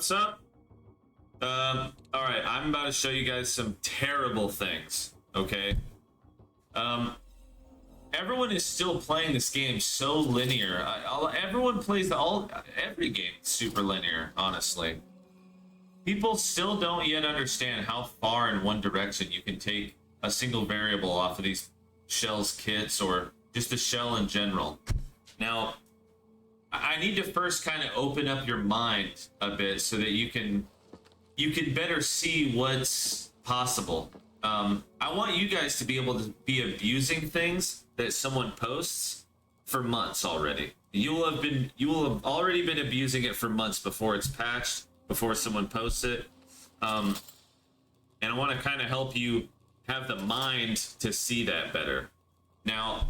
Sup? Alright, I'm about to show you guys some terrible things, okay? Everyone is still playing this game so linear. Everyone plays every game super linear, honestly. People still don't yet understand how far in one direction you can take a single variable off of these shells kits or just a shell in general. Now, I need to first kind of open up your mind a bit so that you can better see what's possible. I want you guys to be able to be abusing things that someone posts for months already. You will have already been abusing it for months before it's patched, before someone posts it. And I want to kind of help you have the mind to see that better. Now,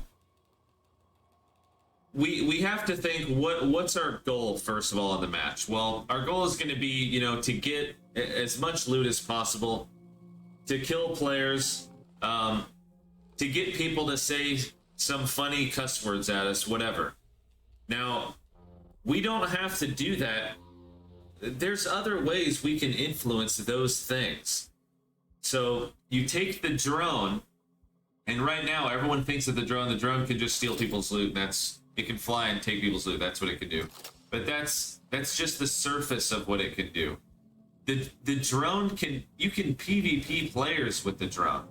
we have to think what's our goal first of all in the match. Well, our goal is going to be, to get as much loot as possible, to kill players, to get people to say some funny cuss words at us, whatever. Now, we don't have to do that. There's other ways we can influence those things. So you take the drone, and right now everyone thinks that the drone can just steal people's loot, and it can fly and take people's loot. That's what it can do. But that's just the surface of what it can do. The drone you can PvP players with the drone.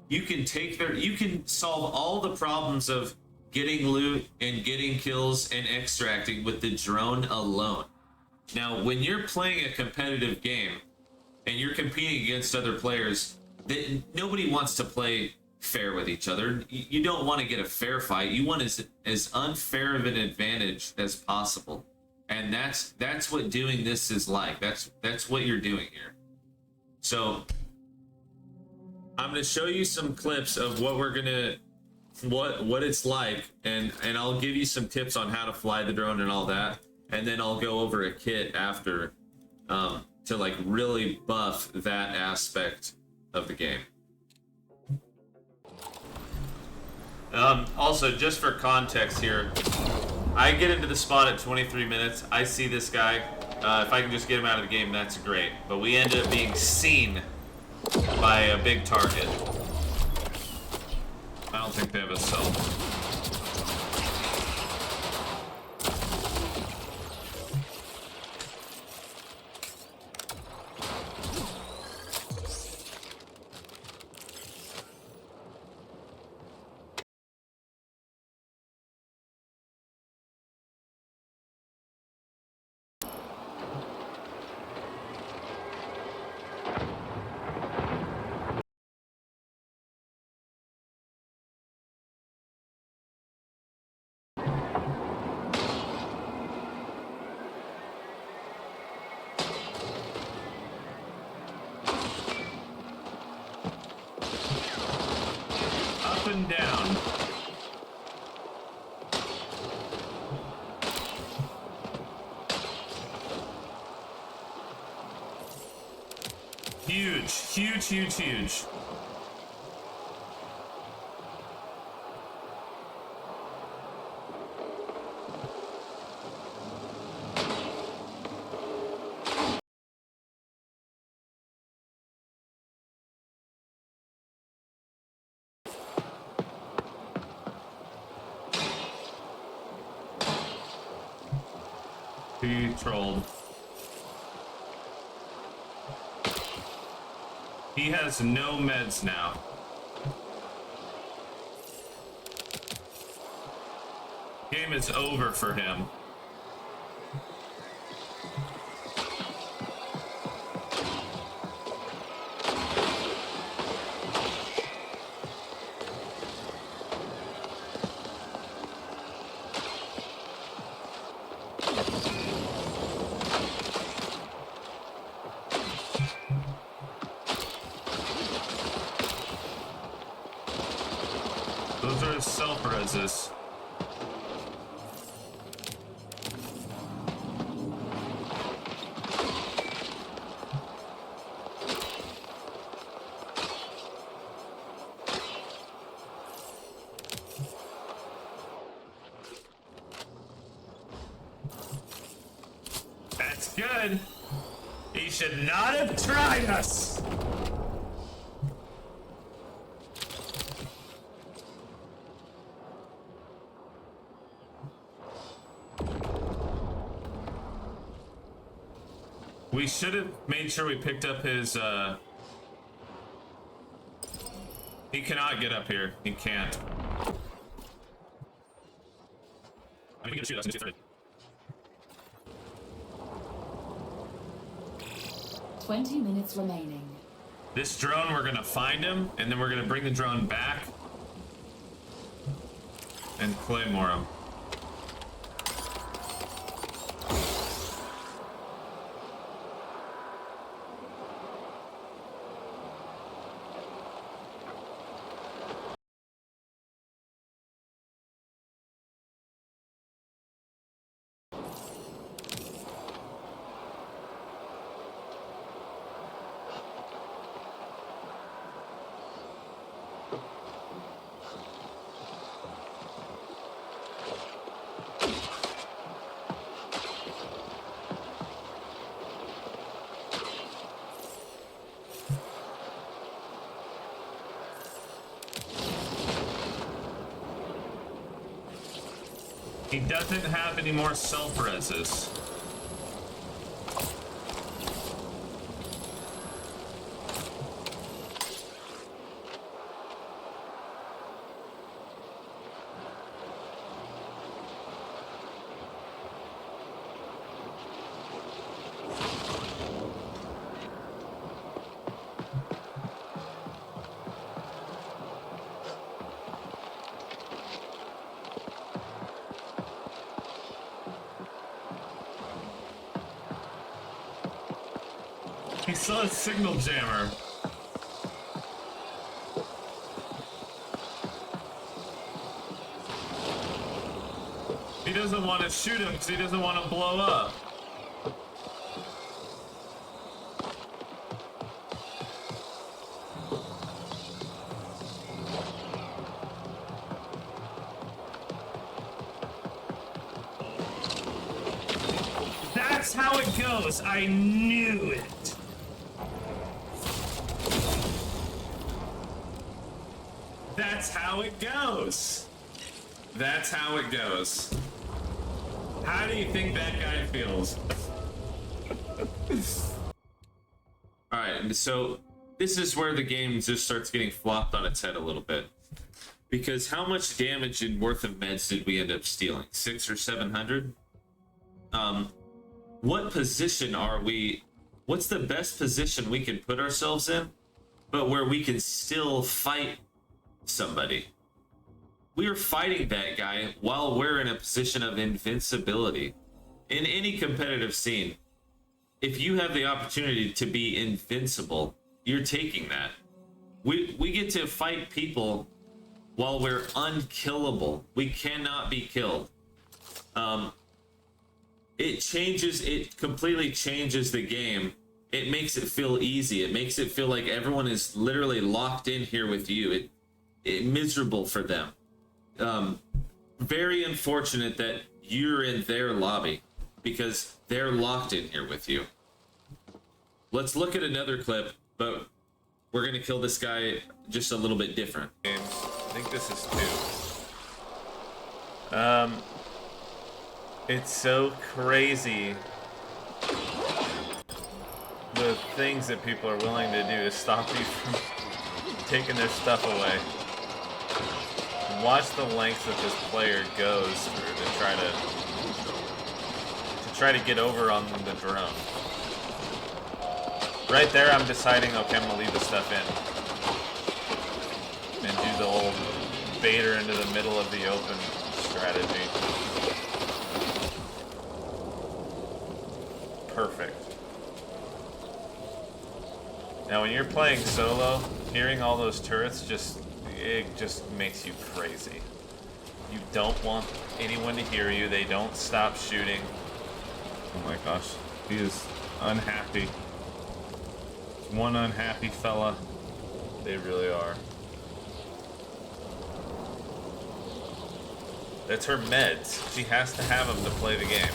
You can solve all the problems of getting loot and getting kills and extracting with the drone alone. Now, when you're playing a competitive game and you're competing against other players, nobody wants to play fair with each other. You don't want to get a fair fight. You want as unfair of an advantage as possible. And that's what doing this is like. That's what you're doing here. So I'm going to show you some clips of what it's like, and I'll give you some tips on how to fly the drone and all that. And then I'll go over a kit after to like really buff that aspect of the game. Also, just for context here, I get into the spot at 23 minutes. I see this guy. If I can just get him out of the game, that's great. But we end up being seen by a big target. I don't think they have a cell. And down. Huge. He trolled. He has no meds now. Game is over for him. Those are his self-reses. That's good. He should not have tried us. We should have made sure we picked up his, He cannot get up here. He can't. I mean, he can shoot us and just get 20 minutes remaining. This drone, we're gonna find him, and then we're gonna bring the drone back and claymore him. He doesn't have any more self-reses. He saw a signal jammer. He doesn't want to shoot him because he doesn't want to blow up. That's how it goes. I knew it. That's how it goes. That's how it goes. How do you think that guy feels? Alright, so this is where the game just starts getting flopped on its head a little bit. Because how much damage and worth of meds did we end up stealing? 600 or 700? What position are we? What's the best position we can put ourselves in, but where we can still fight somebody? We are fighting that guy while we're in a position of invincibility. In any competitive scene, if you have the opportunity to be invincible, you're taking that. We get to fight people while we're unkillable. We cannot be killed. It completely changes the game. It makes it feel easy. It makes it feel like everyone is literally locked in here with you. It miserable for them. Very unfortunate that you're in their lobby because they're locked in here with you. Let's look at another clip, but we're gonna kill this guy just a little bit different. I think this is 2. It's so crazy the things that people are willing to do to stop you from taking their stuff away. Watch the lengths that this player goes through to try to get over on the drone. Right there, I'm deciding, okay, I'm gonna leave the stuff in and do the old baiter into the middle of the open strategy. Perfect. Now, when you're playing solo, hearing all those turrets it just makes you crazy. You don't want anyone to hear you. They don't stop shooting. Oh my gosh, he is unhappy. One unhappy fella. They really are. That's her meds. She has to have them to play the game.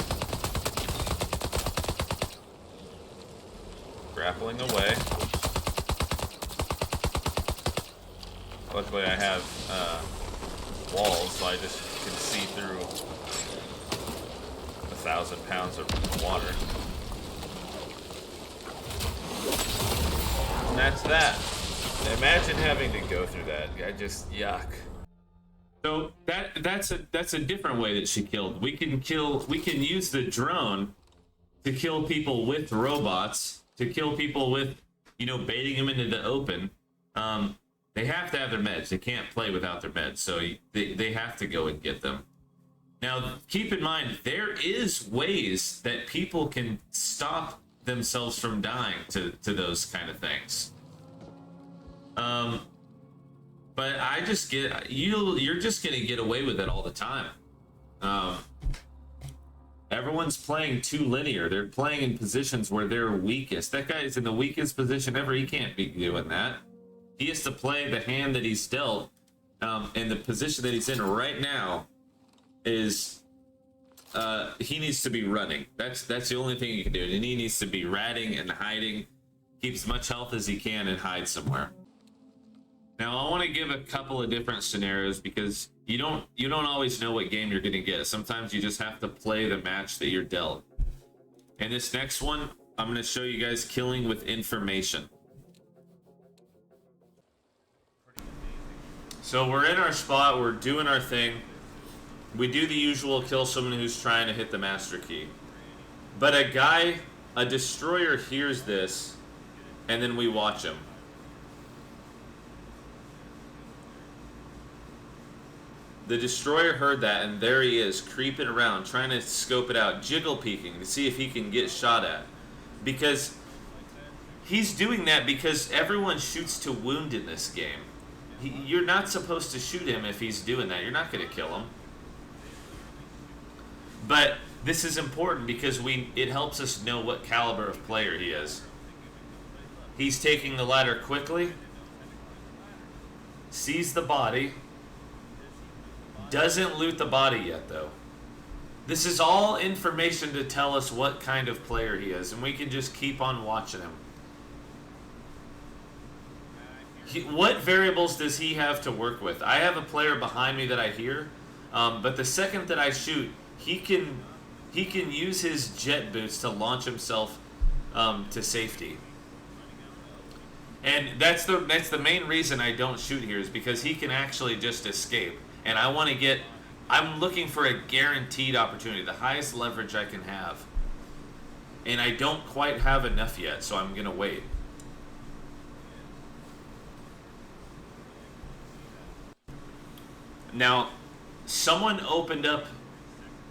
grappling away. Luckily I have walls, so I just can see through 1,000 pounds of water. And that's that. Imagine having to go through that. I just yuck. So that's a different way that she killed. We can use the drone to kill people with robots, to kill people with, you know, baiting them into the open. They have to have their meds. They can't play without their meds, so they have to go and get them. Now, keep in mind, there is ways that people can stop themselves from dying to those kind of things. But I just get, you're just gonna get away with it all the time. Everyone's playing too linear. They're playing in positions where they're weakest. That guy is in the weakest position ever. He can't be doing that. He has to play the hand that he's dealt, and the position that he's in right now is he needs to be running. That's the only thing he can do, and he needs to be ratting and hiding, keep as much health as he can, and hide somewhere. Now I want to give a couple of different scenarios because you don't always know what game you're going to get. Sometimes you just have to play the match that you're dealt. And this next one, I'm going to show you guys killing with information. So we're in our spot, we're doing our thing. We do the usual, kill someone who's trying to hit the master key. But a destroyer hears this, and then we watch him. The destroyer heard that, and there he is, creeping around, trying to scope it out, jiggle peeking to see if he can get shot at. Because he's doing that because everyone shoots to wound in this game. You're not supposed to shoot him if he's doing that. You're not going to kill him. But this is important because it helps us know what caliber of player he is. He's taking the ladder quickly, sees the body, doesn't loot the body yet though. This is all information to tell us what kind of player he is, and we can just keep on watching him. What variables does he have to work with? I have a player behind me that I hear, but the second that I shoot, he can use his jet boots to launch himself to safety. And that's the main reason I don't shoot here, is because he can actually just escape. And I'm looking for a guaranteed opportunity, the highest leverage I can have. And I don't quite have enough yet, so I'm gonna wait. Now, someone opened up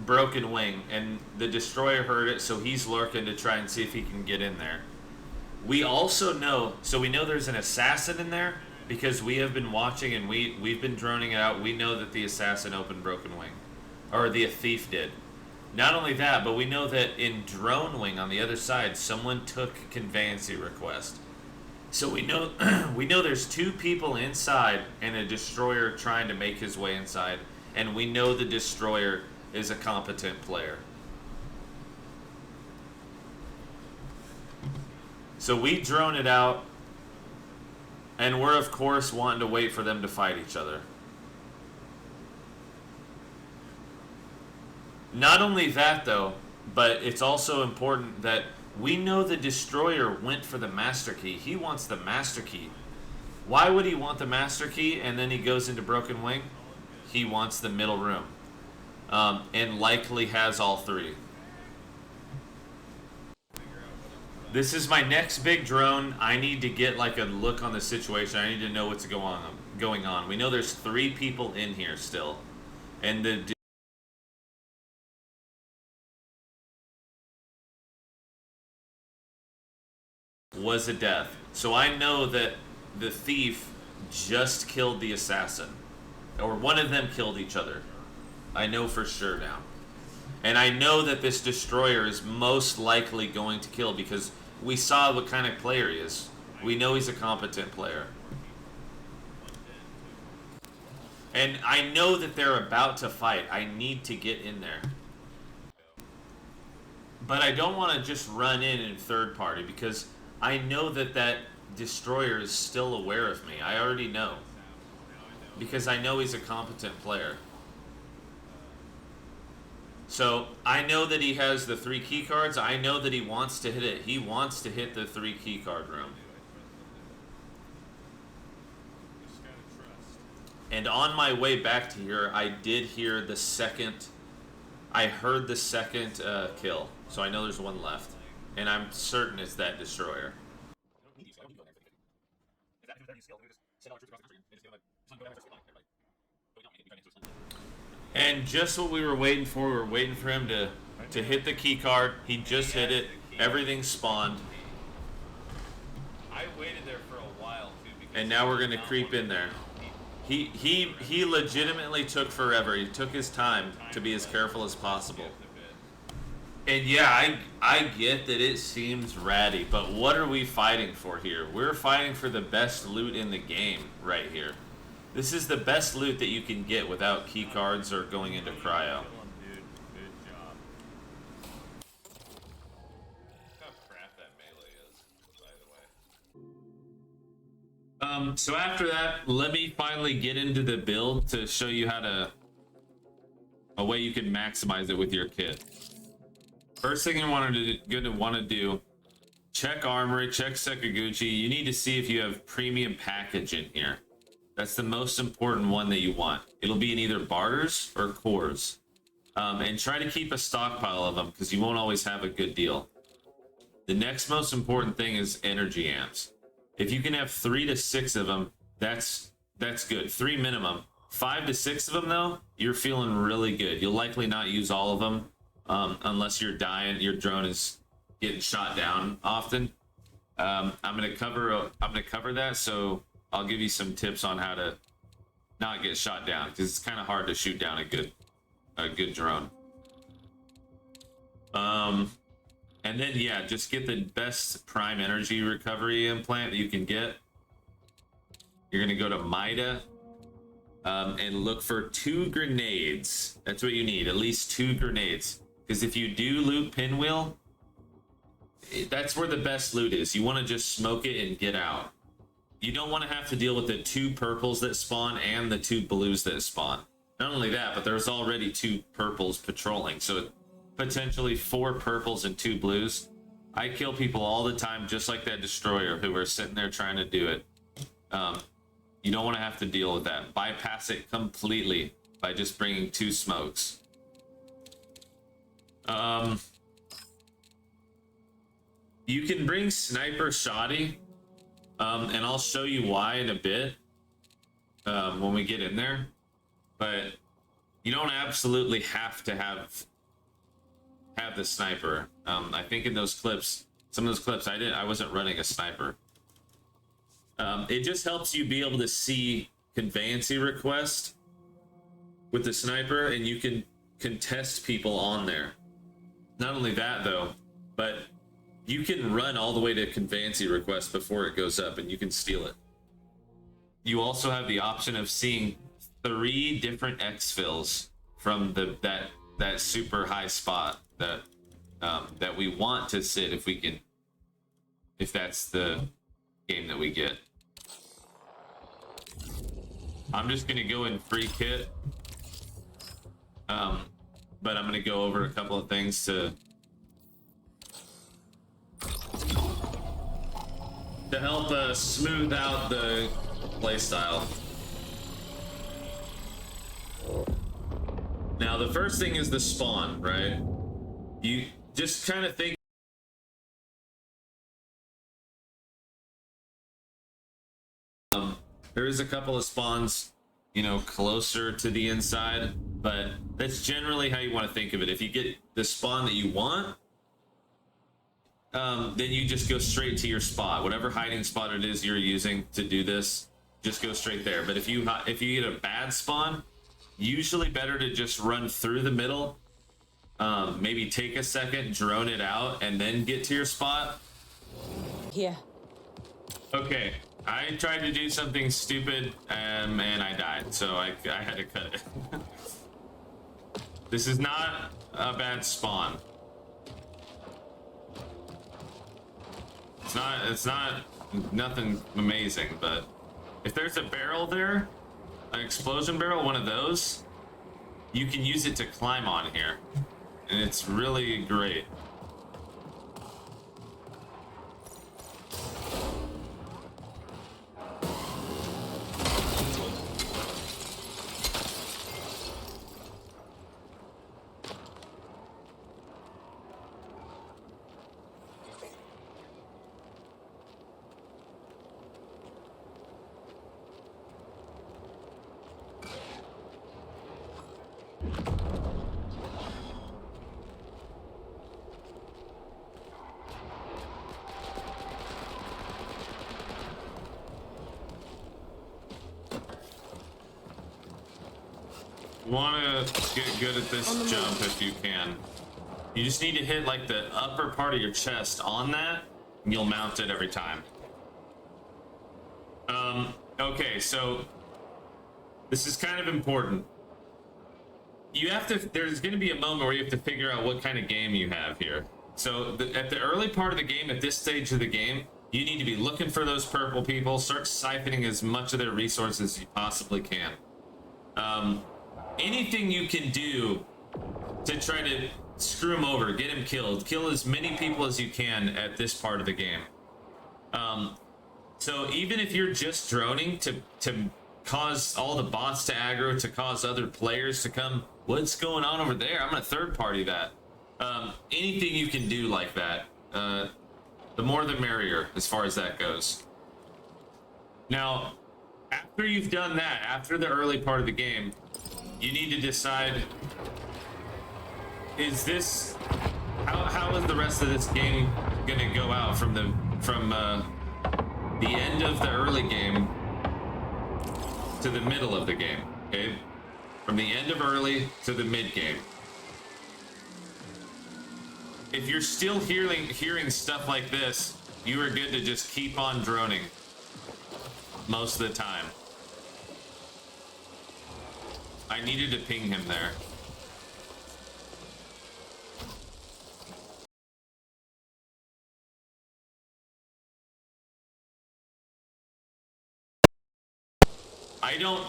Broken Wing, and the destroyer heard it, so he's lurking to try and see if he can get in there. We also know, so we know there's an assassin in there, because we have been watching and we've been droning it out. We know that the assassin opened Broken Wing, or the thief did. Not only that, but we know that in Drone Wing on the other side, someone took conveyancy request. So we know there's two people inside and a destroyer trying to make his way inside, and we know the destroyer is a competent player. So we drone it out, and we're of course wanting to wait for them to fight each other. Not only that though, but it's also important that we know the destroyer went for the master key. He wants the master key. Why would he want the master key and then he goes into Broken Wing? He wants the middle room. And likely has all three. This is my next big drone. I need to get like a look on the situation. I need to know what's going on. We know there's 3 people in here still. And the was a death. So I know that the thief just killed the assassin. Or one of them killed each other. I know for sure now. And I know that this destroyer is most likely going to kill because we saw what kind of player he is. We know he's a competent player. And I know that they're about to fight. I need to get in there. But I don't want to just run in third party because I know that that destroyer is still aware of me. I already know. Because I know he's a competent player. So, I know that he has the 3 key cards. I know that he wants to hit it. He wants to hit the 3 key card room. And on my way back to here, I did hear the second... I heard the second kill. So I know there's one left. And I'm certain it's that destroyer. And just what we were waiting for, we were waiting for him to hit the key card. He just hit it. Everything spawned. I waited there for a while too. And now we're gonna creep in there. He legitimately took forever. He took his time to be as careful as possible. And yeah, I get that it seems ratty, but what are we fighting for here? We're fighting for the best loot in the game right here. This is the best loot that you can get without key cards or going into cryo. So after that, let me finally get into the build to show you how to... a way you can maximize it with your kit. First thing you're going to want to do, check armory, check Sakaguchi. You need to see if you have premium package in here. That's the most important one that you want. It'll be in either barters or cores. And try to keep a stockpile of them because you won't always have a good deal. The next most important thing is energy amps. If you can have 3 to 6 of them, that's good. 3 minimum. 5 to 6 of them though, you're feeling really good. You'll likely not use all of them unless you're dying. Your drone is getting shot down often. I'm gonna cover that, so I'll give you some tips on how to not get shot down because it's kind of hard to shoot down a good drone. And then, yeah, just get the best prime energy recovery implant that you can get. You're going to go to Mida and look for 2 grenades. That's what you need, at least 2 grenades. Because if you do loot Pinwheel, that's where the best loot is. You want to just smoke it and get out. You don't want to have to deal with the 2 purples that spawn and the 2 blues that spawn. Not only that, but there's already 2 purples patrolling, so potentially 4 purples and 2 blues. I kill people all the time, just like that destroyer who are sitting there trying to do it. You don't want to have to deal with that. Bypass it completely by just bringing 2 smokes. You can bring sniper shoddy, and I'll show you why in a bit when we get in there. But you don't absolutely have to have the sniper. I think in those clips, some of those clips, I wasn't running a sniper. It just helps you be able to see conveyancy request with the sniper, and you can contest people on there. Not only that though, but you can run all the way to conveyancy request before it goes up, and you can steal it. You also have the option of seeing 3 different exfils from that super high spot that we want to sit if that's the game that we get. I'm just gonna go in free kit, but I'm gonna go over a couple of things to help smooth out the playstyle. Now the first thing is the spawn, right? You just kind of think there is a couple of spawns, you know, closer to the inside, but that's generally how you want to think of it. If you get the spawn that you want, then you just go straight to your spot. Whatever hiding spot it is you're using to do this, just go straight there. But if you get a bad spawn, usually better to just run through the middle, maybe take a second, drone it out, and then get to your spot. Here. Okay, I tried to do something stupid, and I died, so I had to cut it. This is not a bad spawn. It's not nothing amazing, but if there's a barrel there, an explosion barrel, one of those, you can use it to climb on here, and it's really great. You want to get good at this jump if you can. You just need to hit like the upper part of your chest on that, and you'll mount it every time. Okay, so this is kind of important. You have to, there's going to be a moment where you have to figure out what kind of game you have here. So at the early part of the game, at this stage of the game, you need to be looking for those purple people, start siphoning as much of their resources as you possibly can. Anything you can do to try to screw him over, get him killed, kill as many people as you can at this part of the game. So even if you're just droning to cause all the bots to aggro, to cause other players to come, what's going on over there? I'm gonna third party that. Anything you can do like that, the more the merrier as far as that goes. Now, after you've done that, after the early part of the game, you need to decide, is this, how is the rest of this game gonna go out from the end of the early game to the middle of the game, okay? From the end of early to the mid game. If you're still hearing stuff like this, you are good to just keep on droning most of the time. I needed to ping him there.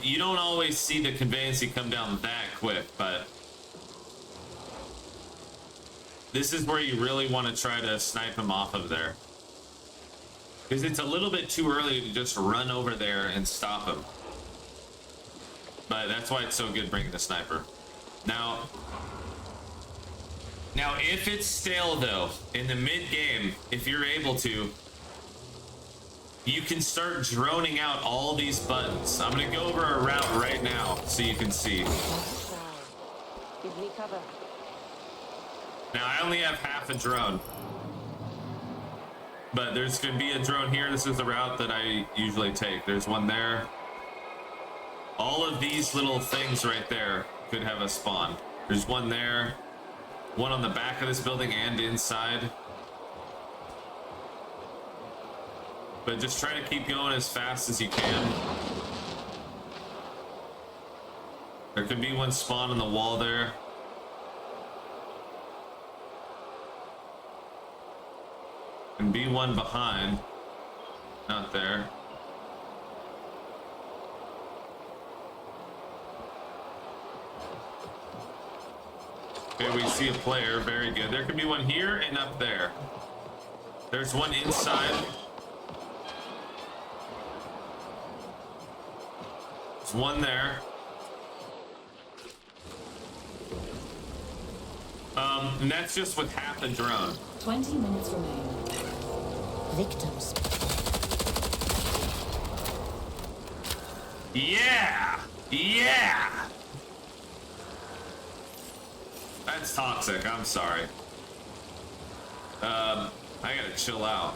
You don't always see the conveyancy come down that quick, but this is where you really want to try to snipe him off of there. Because it's a little bit too early to just run over there and stop him. But that's why it's so good bringing the sniper. Now if it's stale though, in the mid game, if you're able to, you can start droning out all these buttons. I'm gonna go over a route right now so you can see. Give me cover. Now I only have half a drone, but there's gonna be a drone here. This is the route that I usually take. There's one there. All of these little things right there could have a spawn. There's one there, one on the back of this building and inside. But just try to keep going as fast as you can. There could be one spawn on the wall there. And be one behind. Not there. Okay, we see a player. Very good. There could be one here and up there. There's one inside. There's one there. And that's just with half a drone. 20 minutes remain. Victims. Yeah! Yeah! That's toxic, I'm sorry. I gotta chill out.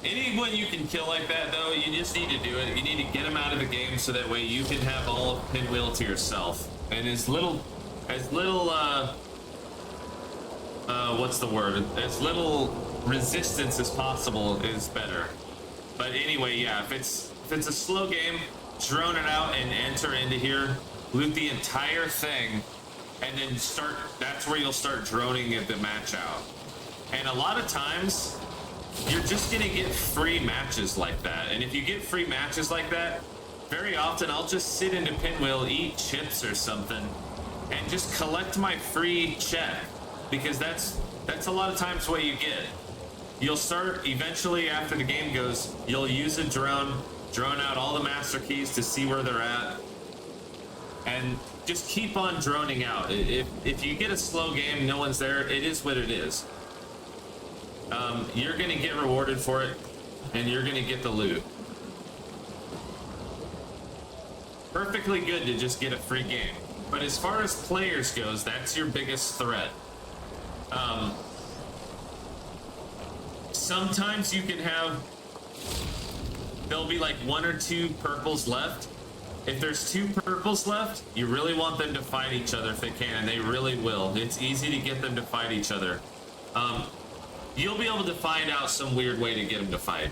Anyone you can kill like that, though, you just need to do it. You need to get them out of the game so that way you can have all of Pinwheel to yourself. And as little, what's the word? As little resistance as possible is better. But anyway, yeah, if it's a slow game, drone it out and enter into here, loot the entire thing, and then that's where you'll start droning the match out. And a lot of times you're just gonna get free matches like that. And if you get free matches like that, very often I'll just sit into Pinwheel, eat chips or something, and just collect my free check, because that's a lot of times what you get. You'll start eventually, after the game goes, you'll use a drone out all the master keys to see where they're at, and just keep on droning out. If you get a slow game, no one's there, it is what it is. You're gonna get rewarded for it, and you're gonna get the loot. Perfectly good to just get a free game. But as far as players goes, that's your biggest threat. Sometimes you can have, there'll be like 1 or 2 purples left. If there's 2 purples left, you really want them to fight each other if they can, and they really will. It's easy to get them to fight each other. You'll be able to find out some weird way to get them to fight.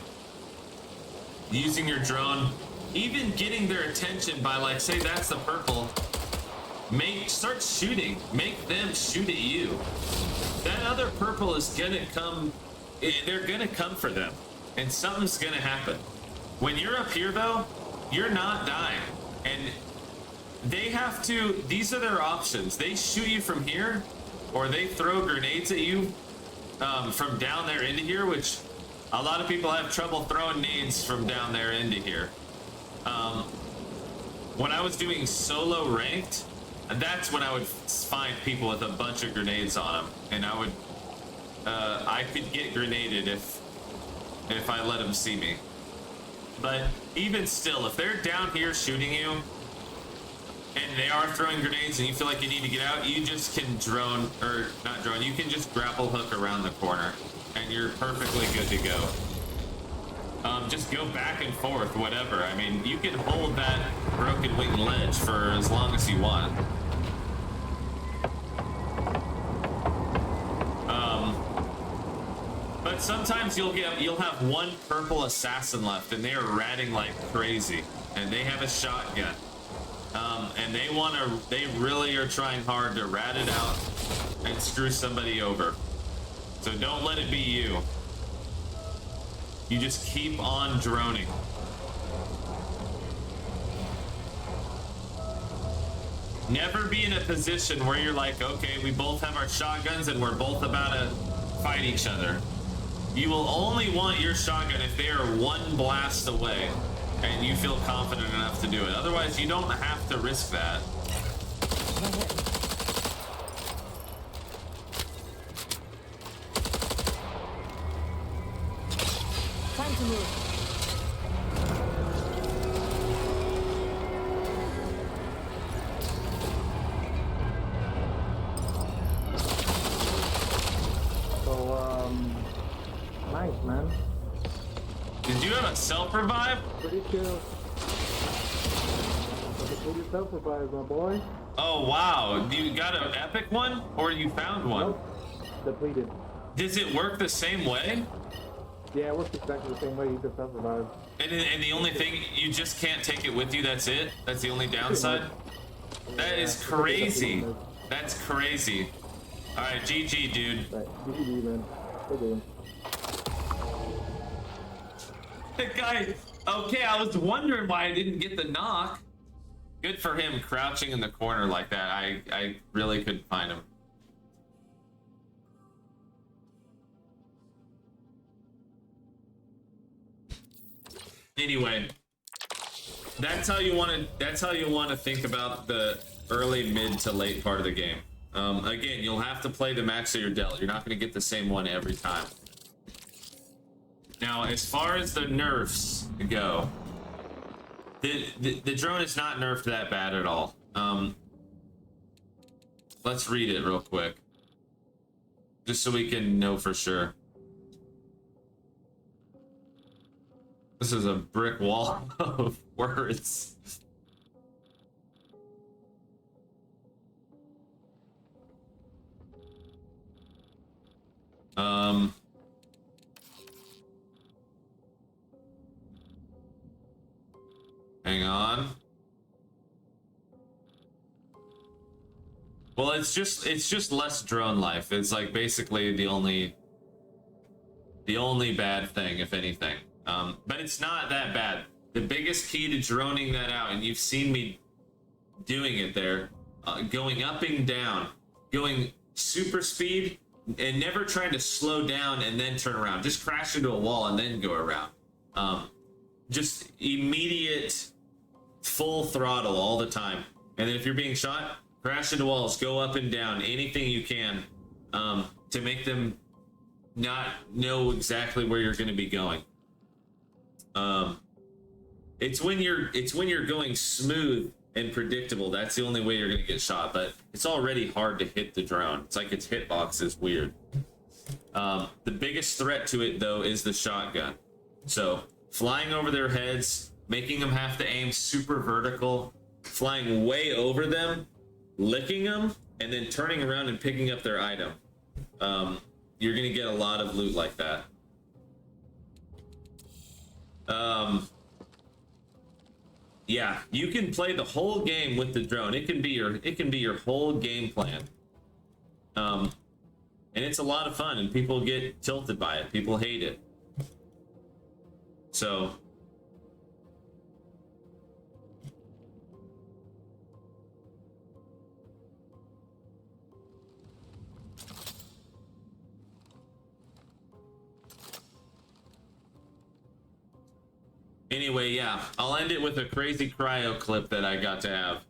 Using your drone, even getting their attention by, like, say that's the purple, start shooting. Make them shoot at you. That other purple is gonna come, they're gonna come for them, and something's gonna happen. When you're up here though, you're not dying, and they have to, these are their options. They shoot you from here, or they throw grenades at you from down there into here, which a lot of people have trouble throwing nades from down there into here. When I was doing solo ranked, that's when I would find people with a bunch of grenades on them, and I could get grenaded if I let them see me. But even still, if they're down here shooting you, and they are throwing grenades, and you feel like you need to get out, you just can drone, or not drone, you can just grapple hook around the corner, and you're perfectly good to go. Just go back and forth, whatever. I mean, you can hold that broken wing ledge for as long as you want. But sometimes you'll have 1 purple assassin left, and they are ratting like crazy, and they have a shotgun. And they really are trying hard to rat it out and screw somebody over. So don't let it be you. You just keep on droning. Never be in a position where you're like, okay, we both have our shotguns and we're both about to fight each other. You will only want your shotgun if they are 1 blast away and you feel confident enough to do it. Otherwise, you don't have to risk that. Time to move. So, nice, man. Did you have a self-revive? Pretty chill. Put yourself revive, my boy. Oh, wow. You got an epic one? Or you found one? Nope. Depleted. Does it work the same way? Yeah, it works exactly the same way. You can self-revive. And the only thing, you just can't take it with you, that's it? That's the only downside? That is crazy. That's crazy. Alright, GG, dude. Right. GG, man. Good game. The guy, okay, I was wondering why I didn't get the knock. Good for him, crouching in the corner like that. I really couldn't find him. Anyway, that's how you want to think about the early, mid to late part of the game. Again, you'll have to play the max that you're dealt. You're not going to get the same one every time. Now, as far as the nerfs go, the drone is not nerfed that bad at all. Let's read it real quick, just so we can know for sure. This is a brick wall of words. Hang on. Well, it's just less drone life. It's like basically the only bad thing, if anything. But it's not that bad. The biggest key to droning that out, and you've seen me doing it there, going up and down, going super speed, and never trying to slow down and then turn around. Just crash into a wall and then go around. Just immediate full throttle all the time. And then if you're being shot, crash into walls, go up and down, anything you can, to make them not know exactly where you're going to be going. It's when you're going smooth and predictable, that's the only way you're going to get shot. But it's already hard to hit the drone. It's like its hitbox is weird. The biggest threat to it, though, is the shotgun. So flying over their heads, making them have to aim super vertical, flying way over them, licking them, and then turning around and picking up their item. You're going to get a lot of loot like that. Yeah, you can play the whole game with the drone. It can be your whole game plan. And it's a lot of fun, and people get tilted by it. People hate it. So anyway, yeah, I'll end it with a crazy cryo clip that I got to have.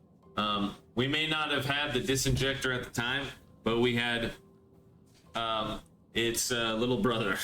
We may not have had the disinjector at the time, but we had its little brother.